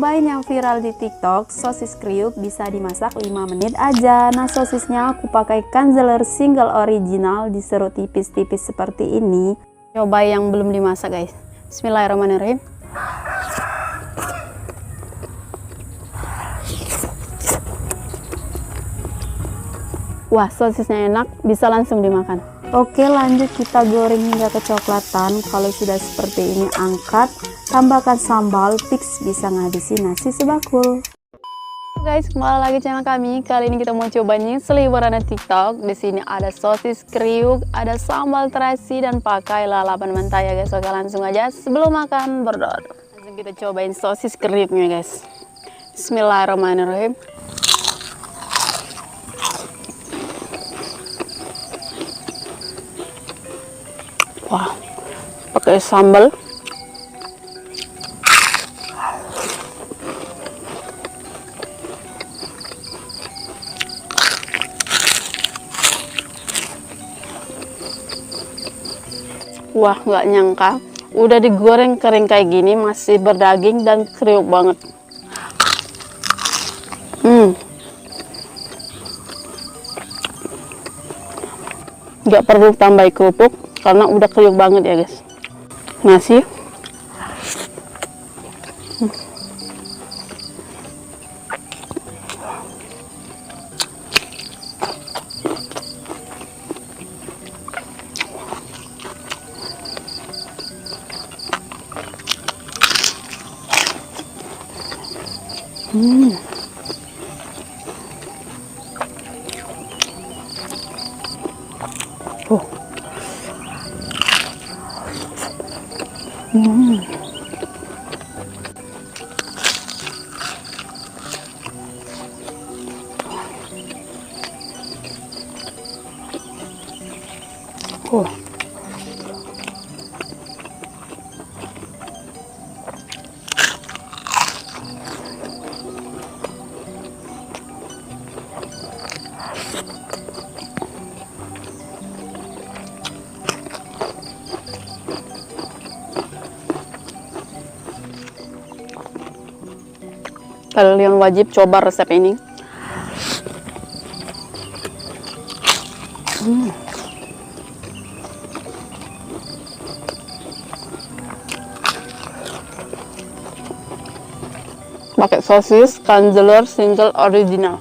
Cobain yang viral di TikTok, sosis kriuk bisa dimasak 5 menit aja. Nah, sosisnya aku pakai Kanzeler single original, diserut tipis-tipis seperti ini. Coba yang belum dimasak, guys. Bismillahirrahmanirrahim. Wah, sosisnya enak, bisa langsung dimakan. Oke, lanjut kita goreng hingga kecoklatan. Kalau sudah seperti ini, angkat, tambahkan sambal, fix bisa ngabisin nasi sebakul. Guys, kembali lagi channel kami. Kali ini kita mau coba nyesel hiburan TikTok. Di sini ada sosis kriuk, ada sambal terasi, dan pakai lalapan mentah ya guys. Oke, langsung aja sebelum makan berdoa. Langsung kita cobain sosis kriuknya guys. Bismillahirrahmanirrahim. Wah, pakai sambal. Wah, nggak nyangka udah digoreng kering kayak gini masih berdaging dan kriuk banget. Nggak perlu tambah kerupuk karena udah kriuk banget ya guys. Nasi. Kalian wajib coba resep ini. Pakai sosis Kanzeler single original.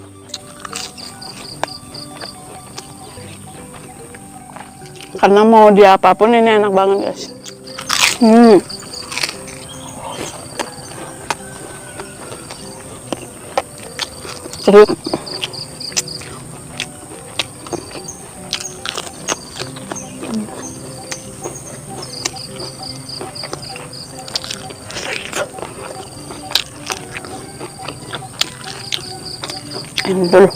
Karena mau di apapun ini enak banget guys. Kriuk. Endul.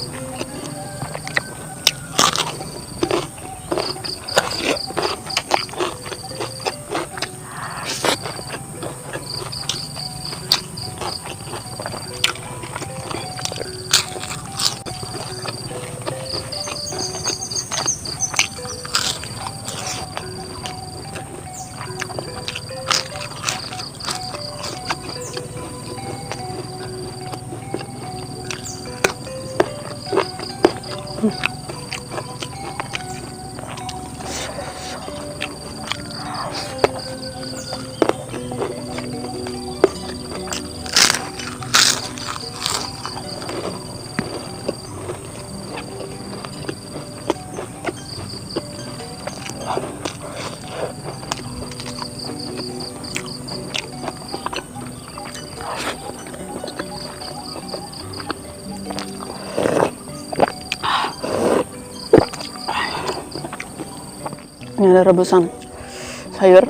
Ini ada rebusan sayur.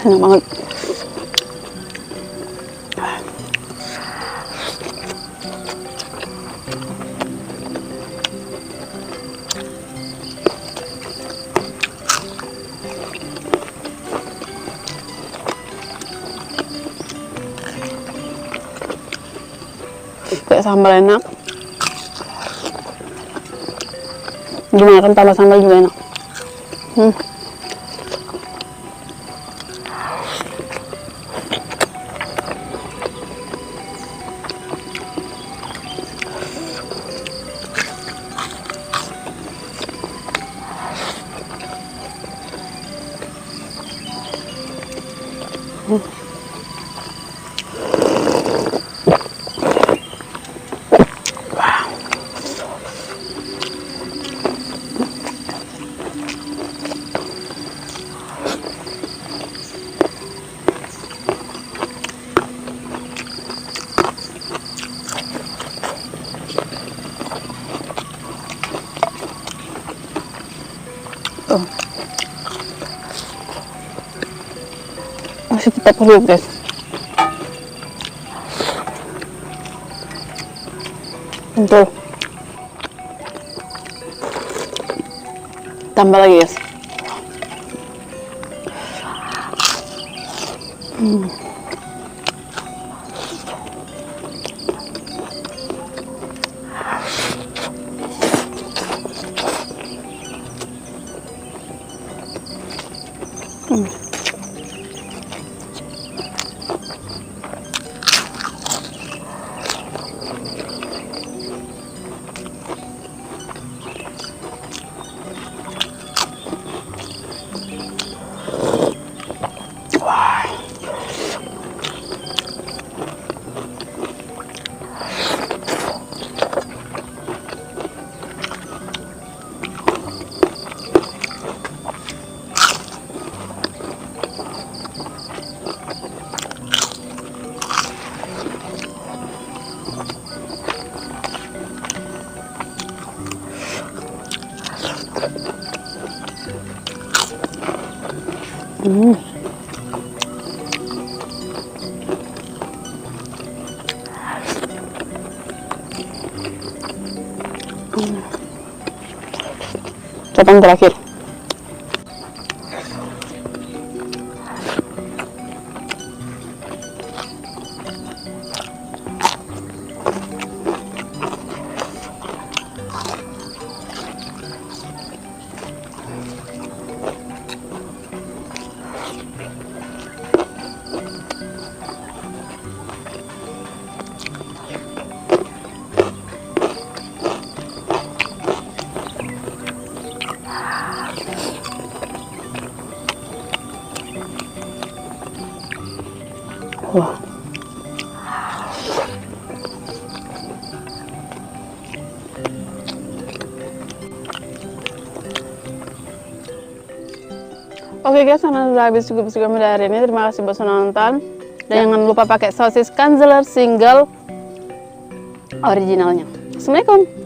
enak banget. Kayak sambal enak, gimana kan tambah sambal juga enak. Masih tetap perlu guys. Untuk tambah lagi guys. Catatan terakhir. Wah. Oke guys, karena sudah habis cukup dari ini. Terima kasih buat nonton. Dan jangan lupa pakai sosis Kanzeler single originalnya. Assalamualaikum.